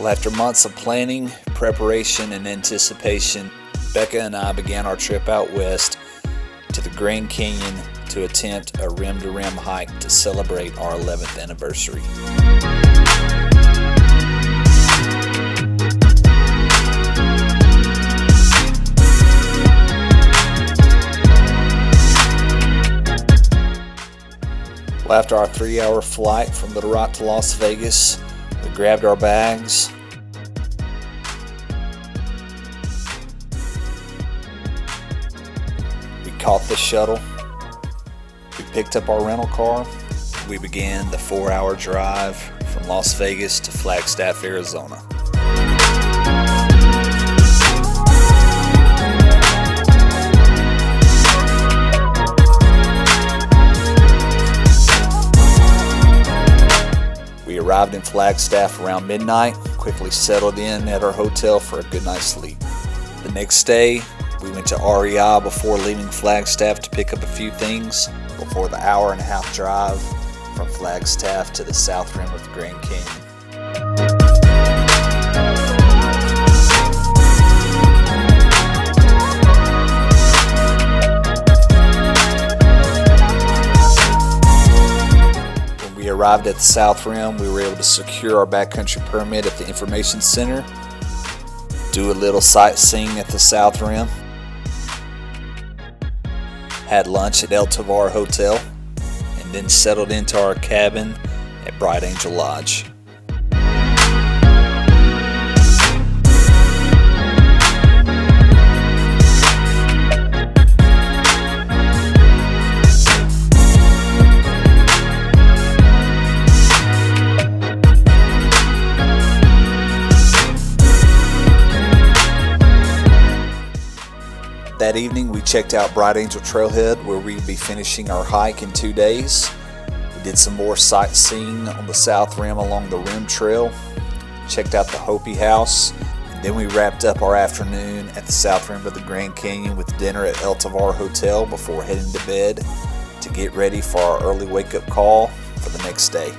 Well, after months of planning, preparation, and anticipation, Becca and I began our trip out west to the Grand Canyon to attempt a rim-to-rim hike to celebrate our 11th anniversary. Well, after our 3-hour flight from Little Rock to Las Vegas, we grabbed our bags, we caught the shuttle, we picked up our rental car, we began the 4-hour drive from Las Vegas to Flagstaff, Arizona. We arrived in Flagstaff around midnight, quickly settled in at our hotel for a good night's sleep. The next day, we went to REI before leaving Flagstaff to pick up a few things before the 1.5-hour drive from Flagstaff to the south rim of the Grand Canyon. We arrived at the South Rim. We were able to secure our backcountry permit at the Information Center, do a little sightseeing at the South Rim, had lunch at El Tovar Hotel, and then settled into our cabin at Bright Angel Lodge. That evening, we checked out Bright Angel Trailhead, where we'd be finishing our hike in 2 days. We did some more sightseeing on the South Rim along the Rim Trail, checked out the Hopi House, and then we wrapped up our afternoon at the South Rim of the Grand Canyon with dinner at El Tovar Hotel before heading to bed to get ready for our early wake-up call for the next day.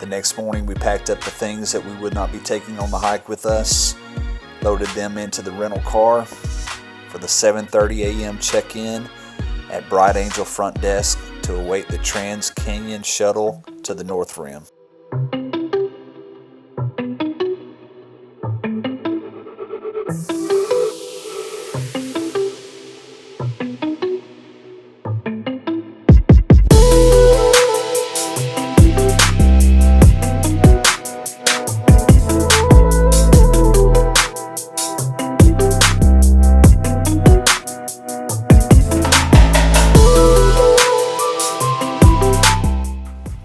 Next morning, we packed up the things that we would not be taking on the hike with us, loaded them into the rental car for the 7:30 a.m. check-in at Bright Angel front desk to await the Trans-Canyon shuttle to the North Rim.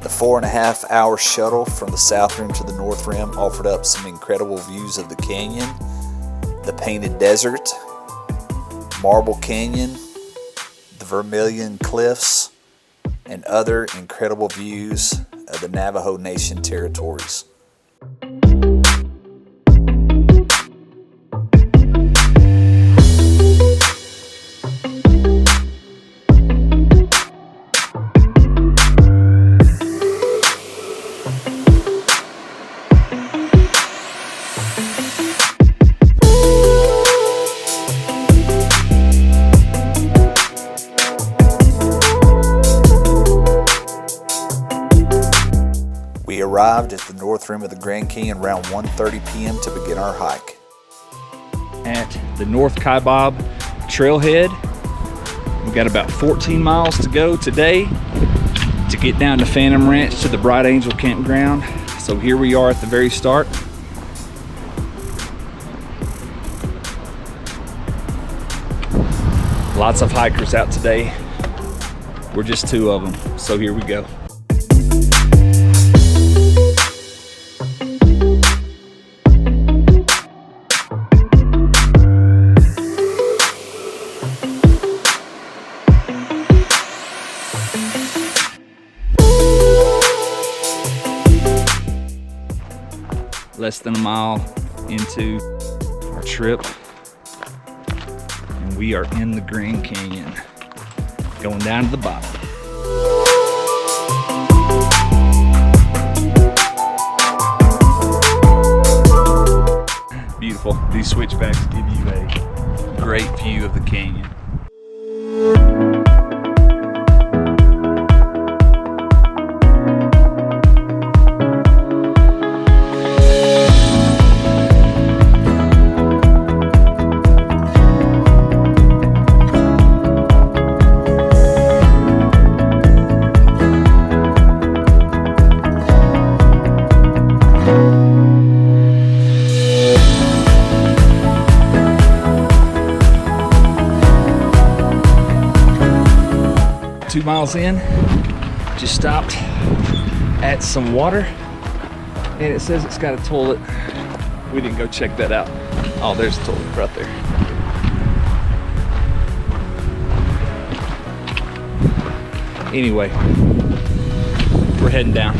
The 4.5-hour shuttle from the South Rim to the North Rim offered up some incredible views of the canyon, the Painted Desert, Marble Canyon, the Vermilion Cliffs, and other incredible views of the Navajo Nation territories. We arrived at the North Rim of the Grand Canyon around 1:30 p.m. to begin our hike. At the North Kaibab Trailhead, we've got about 14 miles to go today to get down to Phantom Ranch to the Bright Angel campground. So here we are at the very start. Lots of hikers out today. We're just two of them, so here we go. Less than a mile into our trip, and we are in the Grand Canyon, going down to the bottom. Beautiful. These switchbacks give you a great view of the canyon. Two miles in, just stopped at some water, and it says it's got a toilet. We didn't go check that out. Oh, there's a toilet right there. Anyway, we're heading down.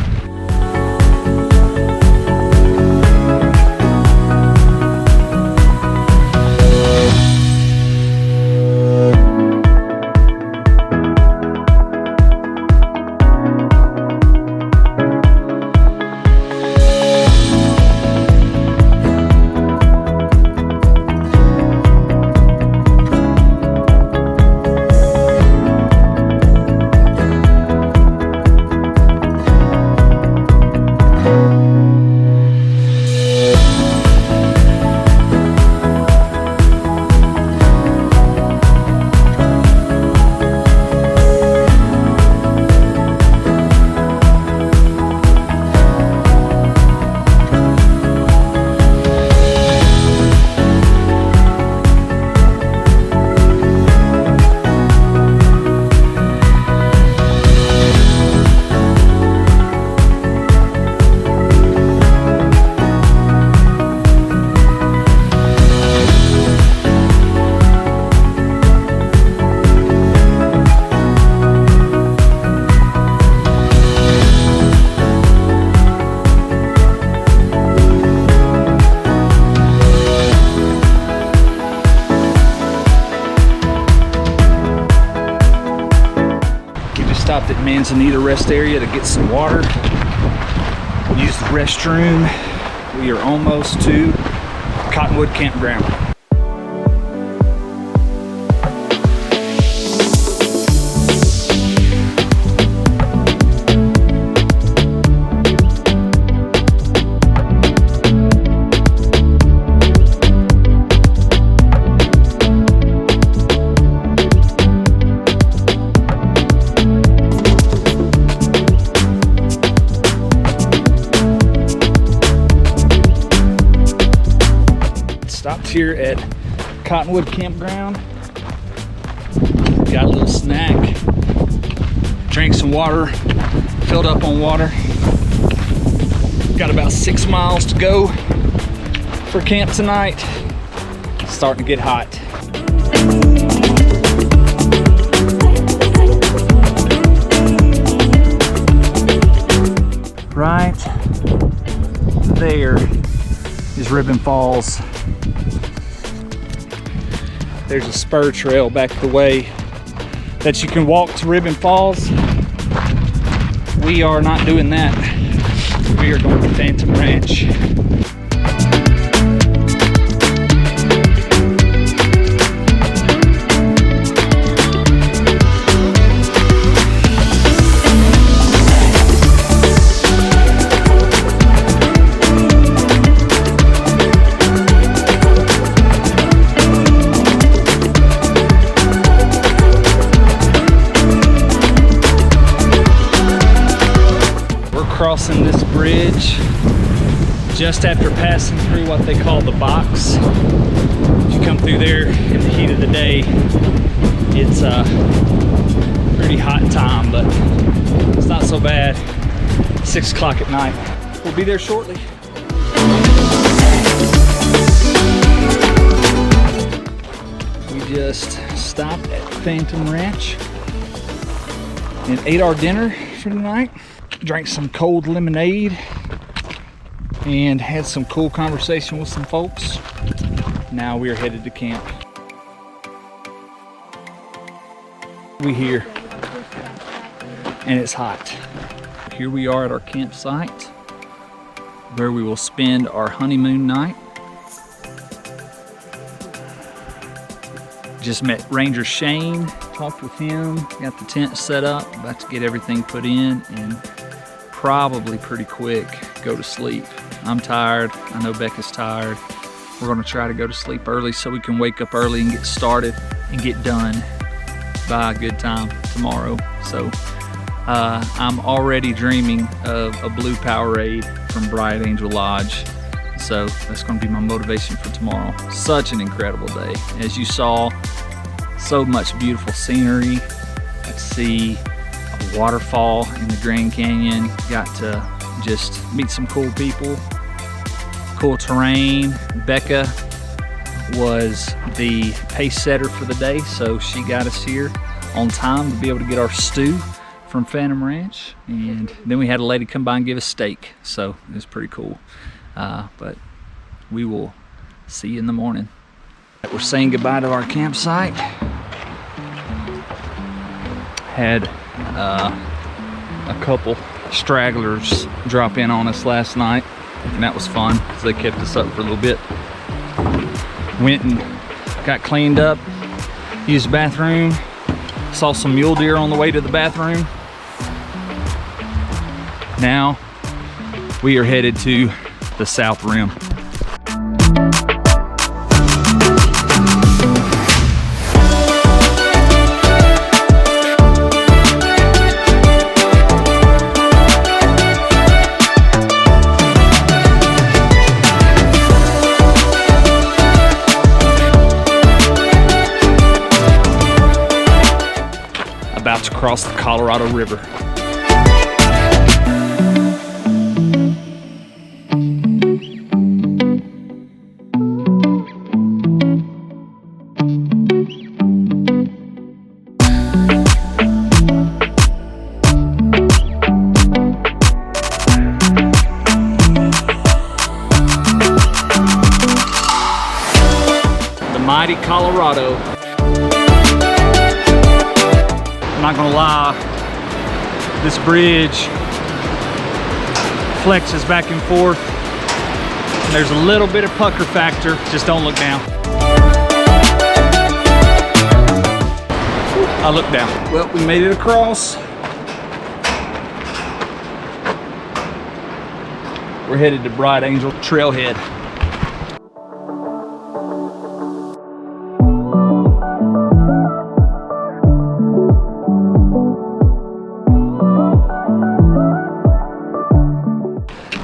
Stopped at Manzanita rest area to get some water, use the restroom. We are almost to Cottonwood Campground. Stopped here at Cottonwood Campground, got a little snack, drank some water, filled up on water. Got about 6 miles to go for camp tonight. It's starting to get hot. Right there is Ribbon Falls. There's a spur trail back the way that you can walk to Ribbon Falls. We are not doing that. We are going to Phantom Ranch. Crossing this bridge just after passing through what they call the box. If you come through there in the heat of the day, it's pretty pretty hot time, but it's not so bad. 6 o'clock at night. We'll be there shortly. We just stopped at Phantom Ranch and ate our dinner for the night. Drank some cold lemonade and had some cool conversation with some folks. Now we are headed to camp. We here, and it's hot. Here we are at our campsite, where we will spend our honeymoon night. Just met Ranger Shane, talked with him, got the tent set up, about to get everything put in, and probably pretty quick go to sleep. I'm tired, I know Becca's tired. We're gonna try to go to sleep early so we can wake up early and get started and get done by a good time tomorrow. So I'm already dreaming of a blue Powerade from Bright Angel Lodge. So that's gonna be my motivation for tomorrow. Such an incredible day. As you saw, so much beautiful scenery. Got to see a waterfall in the Grand Canyon. Got to just meet some cool people, cool terrain. Becca was the pace setter for the day, so she got us here on time to be able to get our stew from Phantom Ranch. And then we had a lady come by and give us steak, so it was pretty cool. But we will see you in the morning. We're saying goodbye to our campsite. Had a couple stragglers drop in on us last night, and that was fun because they kept us up for a little bit. Went and got cleaned up, used the bathroom, saw some mule deer on the way to the bathroom. Now we are headed to the South Rim. About to cross the Colorado River. The mighty Colorado. I'm not gonna lie, this bridge flexes back and forth. There's a little bit of pucker factor, just don't look down. I look down. Well, we made it across. We're headed to Bright Angel Trailhead.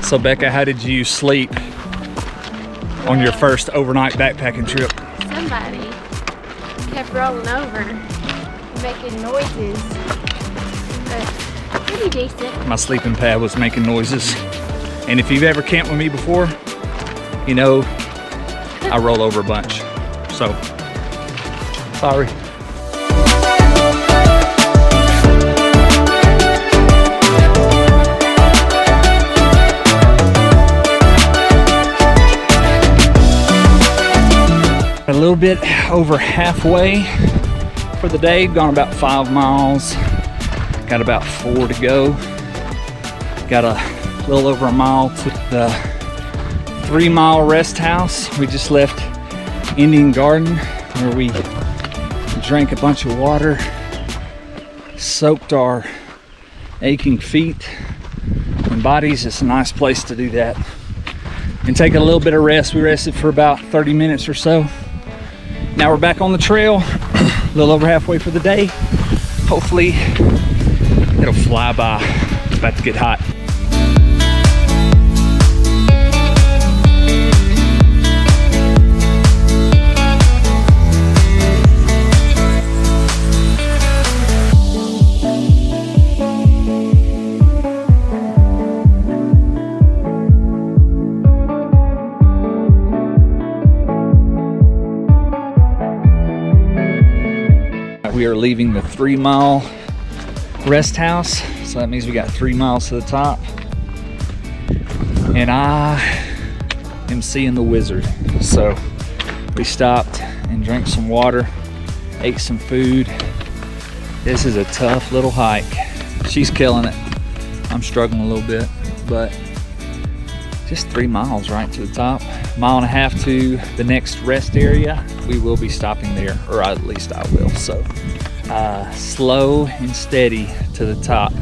So Becca, how did you sleep on your first overnight backpacking trip? Somebody kept rolling over, making noises, but pretty decent. My sleeping pad was making noises. And if you've ever camped with me before, you know I roll over a bunch. So, sorry. A little bit over halfway for the day, gone about 5 miles, got about 4 to go. Got a little over a mile to the 3-mile rest house. We just left Indian Garden where we drank a bunch of water, soaked our aching feet and bodies. It's a nice place to do that and take a little bit of rest. We rested for about 30 minutes or so. Now we're back on the trail, a little over halfway for the day. Hopefully it'll fly by. It's about to get hot. We are leaving the 3 mile rest house. So that means we got 3 miles to the top. And I am seeing the wizard. So we stopped and drank some water, ate some food. This is a tough little hike. She's killing it. I'm struggling a little bit, but just 3 miles right to the top. 1.5 miles to the next rest area. We will be stopping there, or at least I will. So slow and steady to the top.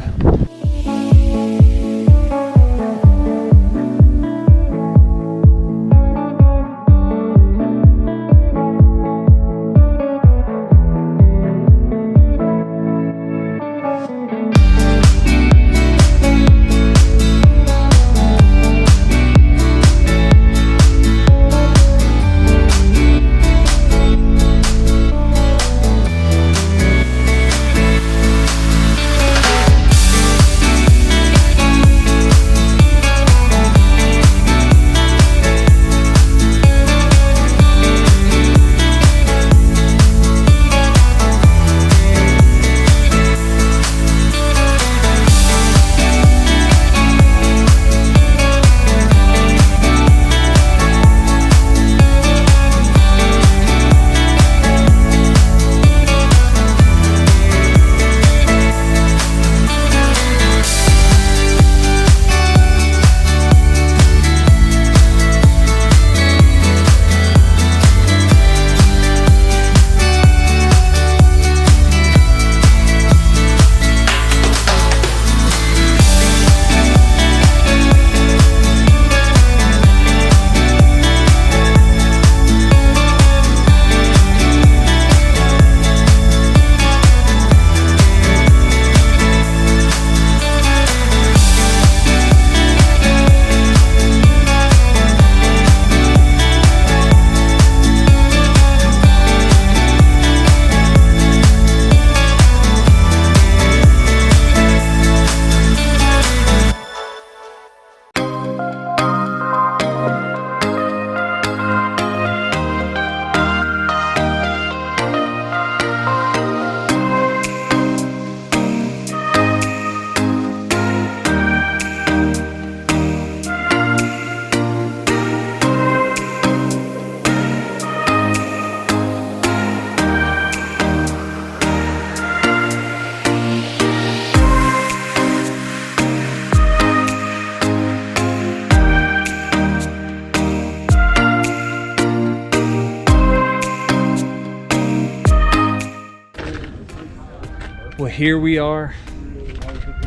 Well, here we are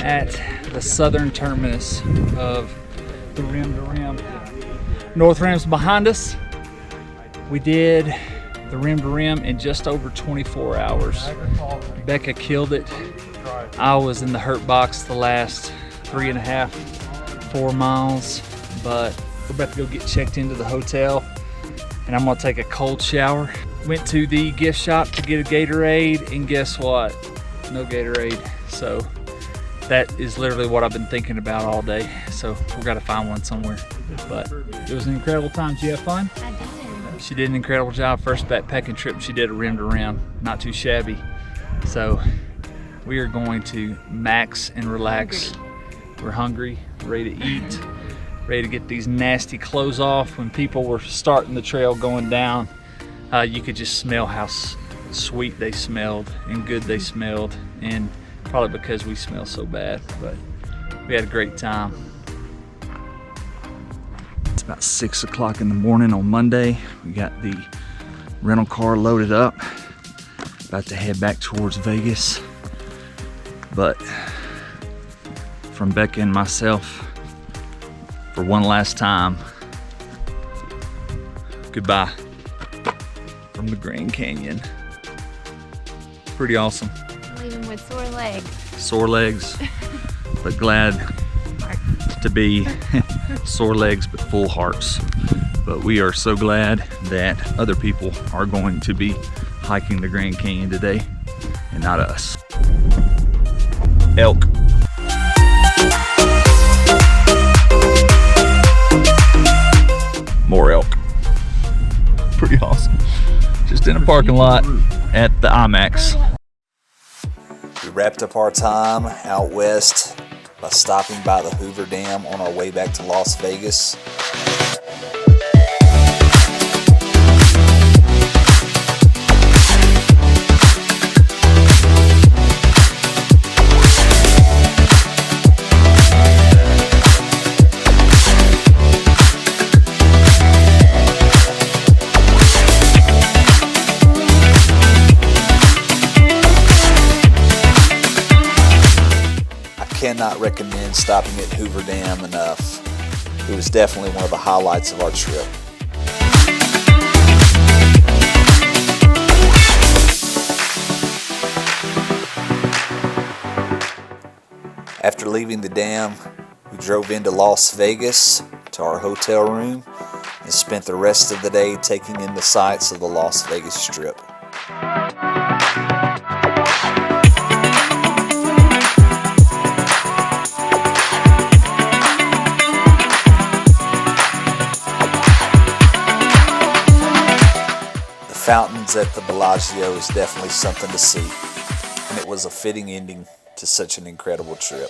at the southern terminus of the Rim to Rim. North Rim's behind us. We did the Rim to Rim in just over 24 hours. Becca killed it. I was in the hurt box the last 3.5, 4 miles, but we're about to go get checked into the hotel and I'm gonna take a cold shower. Went to the gift shop to get a Gatorade, and guess what? No Gatorade. So that is literally what I've been thinking about all day. So we're gotta find one somewhere. But it was an incredible time. Did you have fun? I did. She did an incredible job. First backpacking trip she did a Rim to Rim. Not too shabby. So we are going to max and relax. We're hungry, ready to eat, ready to get these nasty clothes off. When people were starting the trail going down, you could just smell how sweet they smelled and good they smelled, and probably because we smell so bad, but we had a great time. It's about 6 o'clock in the morning on Monday. We got the rental car loaded up, about to head back towards Vegas. But from Becca and myself, for one last time, goodbye from the Grand Canyon. Pretty awesome. Leaving with sore legs. Sore legs, but glad to be sore legs but full hearts. But we are so glad that other people are going to be hiking the Grand Canyon today and not us. Elk. More elk. Pretty awesome. Just in a parking lot at the IMAX. We wrapped up our time out west by stopping by the Hoover Dam on our way back to Las Vegas. Cannot recommend stopping at Hoover Dam enough. It was definitely one of the highlights of our trip. After leaving the dam, we drove into Las Vegas to our hotel room and spent the rest of the day taking in the sights of the Las Vegas Strip. Fountains at the Bellagio is definitely something to see, and it was a fitting ending to such an incredible trip.